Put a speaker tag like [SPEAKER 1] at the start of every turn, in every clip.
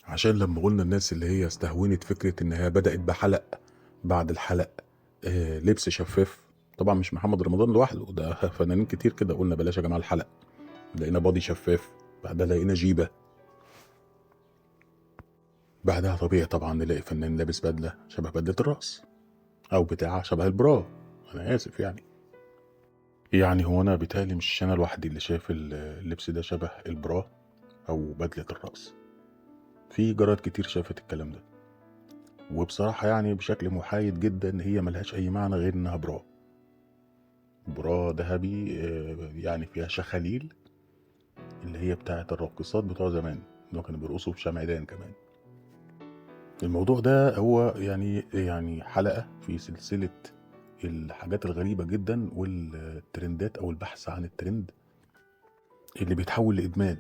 [SPEAKER 1] عشان لما قلنا الناس اللي هي استهونت فكرة انها بدأت بحلق بعد الحلق لبس شفاف. طبعا مش محمد رمضان لوحده، ده فنانين كتير كده قلنا بلاش يا جماعة الحلق. لقينا بادي شفاف، بعدها لقينا جيبة، بعدها طبيعي طبعا نلاقي فنان لابس بدلة شبه بدلة الرقص او بتاع شبه البرا. انا اسف يعني هو انا بيتهيألي مش انا لوحدي اللي شايف اللبس ده شبه البرا او بدلة الرقص. في جرائد كتير شافت الكلام ده، وبصراحة يعني بشكل محايد جدا هي ملهاش أي معنى غير إنها برا ذهبي، يعني فيها شخاليل اللي هي بتاعة الراقصات بتوع زمان اللي كانوا بيرقصوا في شمعدان كمان. الموضوع ده هو يعني حلقة في سلسلة الحاجات الغريبة جدا والترندات أو البحث عن الترند اللي بيتحول لإدمان.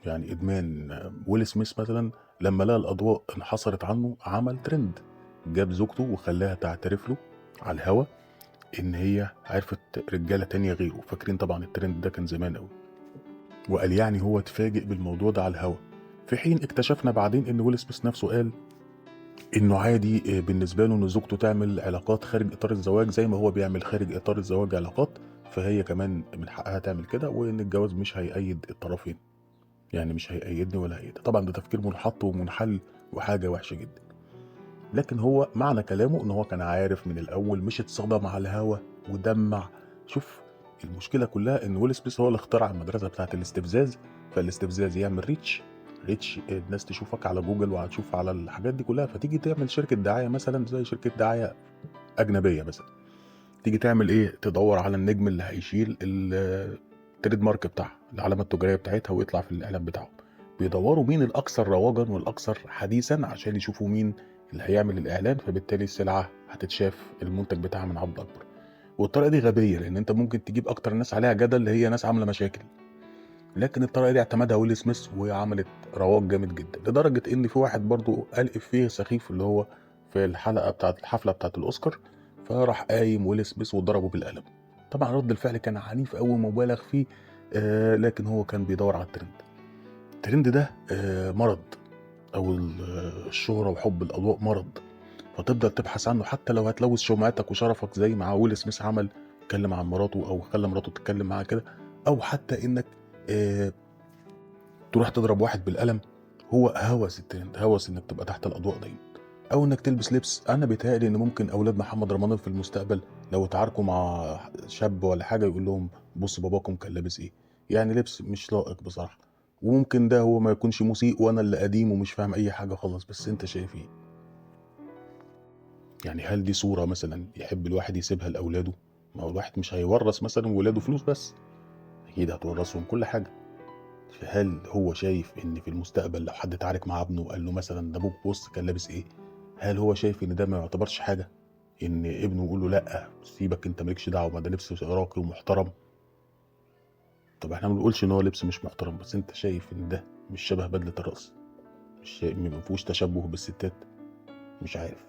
[SPEAKER 1] يعني إدمان ويل سميث مثلا لما لقى الأضواء انحصرت عنه عمل ترند، جاب زوجته وخلاها تعترف له على الهوا ان هي عرفت رجاله تانية غيره. فاكرين طبعا الترند ده كان زمان قوي، وقال يعني هو اتفاجئ بالموضوع ده على الهوا. في حين اكتشفنا بعدين ان ويل سميث نفسه قال انه عادي بالنسبه له ان زوجته تعمل علاقات خارج اطار الزواج زي ما هو بيعمل خارج اطار الزواج علاقات، فهي كمان من حقها تعمل كده، وان الجواز مش هيأيد الطرفين. يعني مش هيأيدني ولا هيأيدها. طبعا ده تفكير منحط ومنحل وحاجه وحشه جدا. لكن هو معنى كلامه ان هو كان عارف من الاول، مش اتصدم على الهوا ودمع. شوف، المشكله كلها ان ويل سميث هو اللي اخترع المدرسه بتاعت الاستفزاز. فالاستفزاز يعمل ريتش الناس تشوفك على جوجل وهتشوف على الحاجات دي كلها، فتيجي تعمل شركه دعايه مثلا زي شركه دعايه اجنبيه مثلا، تيجي تعمل ايه؟ تدور على النجم اللي هيشيل التريد مارك بتاعها، العلامه التجاريه بتاعتها، ويطلع في الاعلان بتاعهم. بيدوروا مين الاكثر رواجا والاكثر حديثا عشان يشوفوا مين اللي هيعمل الاعلان، فبالتالي السلعه هتتشاف المنتج بتاعها من عرض اكبر. والطريقه دي غبيه لان انت ممكن تجيب اكتر ناس عليها جدل اللي هي ناس عامله مشاكل. لكن الطريقه دي اعتمدها ويل سميث وعملت رواج جامد جدا، لدرجه ان في واحد برضو قال افيه سخيف اللي هو في الحلقه بتاعت الحفله بتاعت الاوسكار، فراح قايم ويل سميث وضربه بالقلم. طبعا رد الفعل كان عنيف قوي مبالغ فيه، لكن هو كان بيدور على الترند. الترند ده مرض، او الشهرة وحب الاضواء مرض، فتبدأ تبحث عنه حتى لو هتلوث سمعتك وشرفك زي ما ويل سميث عمل، اتكلم عن مراته او خلى مراته تتكلم معاه كده، او حتى انك آه تروح تضرب واحد بالقلم. هو هوس الترند، هوس انك تبقى تحت الاضواء دايما، او انك تلبس لبس. انا بيتهيألي ان ممكن اولاد محمد رمضان في المستقبل لو اتعاركوا مع شاب ولا حاجه يقول لهم بص باباكم كان لابس ايه. يعني لبس مش لائق بصراحه. وممكن ده هو ما يكونش مسيء وانا اللي قديم ومش فاهم اي حاجه خالص، بس انت شايف ايه؟ يعني هل دي صوره مثلا يحب الواحد يسيبها لاولاده؟ ما هو الواحد مش هيورث مثلا ولاده فلوس بس، اكيد هتورثهم كل حاجه. فهل هو شايف ان في المستقبل لو حد اتعارك مع ابنه وقال له مثلا ده ابوك بص كان لابس ايه، هل هو شايف ان ده ما يعتبرش حاجه؟ ان ابنه يقول له لا سيبك انت مالكش دعوه، ما ده لبس راقي ومحترم. طب احنا ما بنقولش ان هو لبس مش محترم، بس انت شايف ان ده مش شبه بدله الرقص؟ مش شايف ما فيهوش تشبه بالستات؟ مش عارف.